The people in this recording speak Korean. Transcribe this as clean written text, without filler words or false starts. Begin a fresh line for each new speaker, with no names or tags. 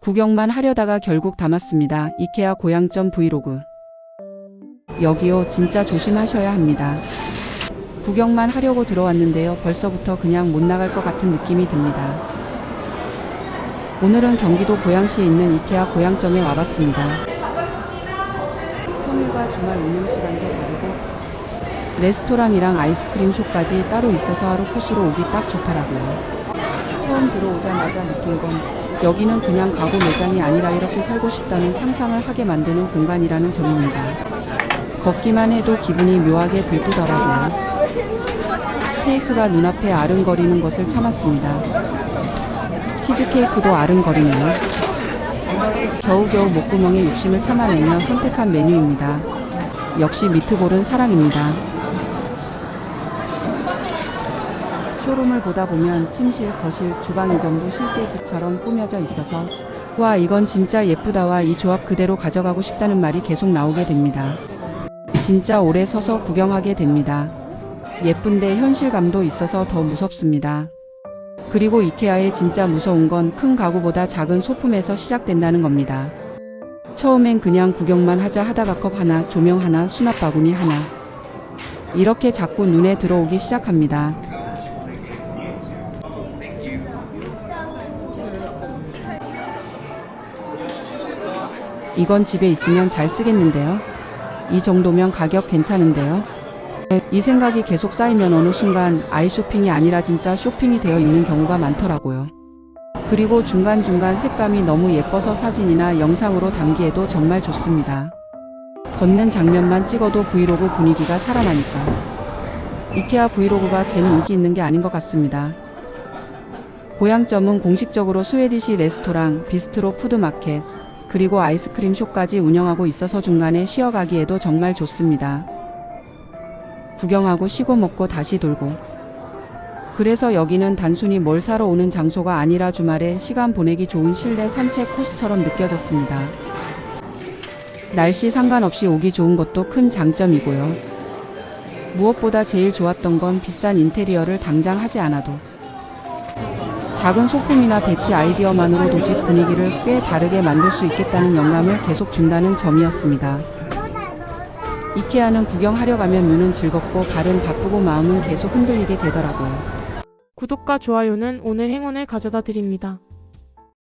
구경만 하려다가 결국 담았습니다. 이케아 고향점 브이로그. 여기요, 진짜 조심하셔야 합니다. 구경만 하려고 들어왔는데요. 벌써부터 그냥 못 나갈 것 같은 느낌이 듭니다. 오늘은 경기도 고양시에 있는 이케아 고향점에 와봤습니다. 평일과 주말 운영 시간도 다르고 레스토랑이랑 아이스크림 숍까지 따로 있어서 하루 코스로 오기 딱 좋더라고요. 처음 들어오자마자 느낀 건 여기는 그냥 가구 매장이 아니라 이렇게 살고 싶다는 상상을 하게 만드는 공간이라는 점입니다. 걷기만 해도 기분이 묘하게 들뜨더라고요. 케이크가 눈앞에 아른거리는 것을 참았습니다. 치즈케이크도 아른거리네요. 겨우겨우 목구멍에 욕심을 참아내며 선택한 메뉴입니다. 역시 미트볼은 사랑입니다. 쇼룸을 보다 보면 침실, 거실, 주방이 전부 실제 집처럼 꾸며져 있어서 와, 이건 진짜 예쁘다와 이 조합 그대로 가져가고 싶다는 말이 계속 나오게 됩니다. 진짜 오래 서서 구경하게 됩니다. 예쁜데 현실감도 있어서 더 무섭습니다. 그리고 이케아의 진짜 무서운 건 큰 가구보다 작은 소품에서 시작된다는 겁니다. 처음엔 그냥 구경만 하자 하다가 컵 하나, 조명 하나, 수납 바구니 하나 이렇게 자꾸 눈에 들어오기 시작합니다. 이건 집에 있으면 잘 쓰겠는데요. 이 정도면 가격 괜찮은데요. 이 생각이 계속 쌓이면 어느 순간 아이 쇼핑이 아니라 진짜 쇼핑이 되어 있는 경우가 많더라고요. 그리고 중간중간 색감이 너무 예뻐서 사진이나 영상으로 담기에도 정말 좋습니다. 걷는 장면만 찍어도 브이로그 분위기가 살아나니까. 이케아 브이로그가 괜히 인기 있는 게 아닌 것 같습니다. 고향점은 공식적으로 스웨디시 레스토랑, 비스트로 푸드마켓, 그리고 아이스크림 숍까지 운영하고 있어서 중간에 쉬어가기에도 정말 좋습니다. 구경하고 쉬고 먹고 다시 돌고. 그래서 여기는 단순히 뭘 사러 오는 장소가 아니라 주말에 시간 보내기 좋은 실내 산책 코스처럼 느껴졌습니다. 날씨 상관없이 오기 좋은 것도 큰 장점이고요. 무엇보다 제일 좋았던 건 비싼 인테리어를 당장 하지 않아도 작은 소품이나 배치 아이디어만으로도 집 분위기를 꽤 다르게 만들 수 있겠다는 영감을 계속 준다는 점이었습니다. 이케아는 구경하려 가면 눈은 즐겁고 발은 바쁘고 마음은 계속 흔들리게 되더라고요.
구독과 좋아요는 오늘 행운을 가져다 드립니다.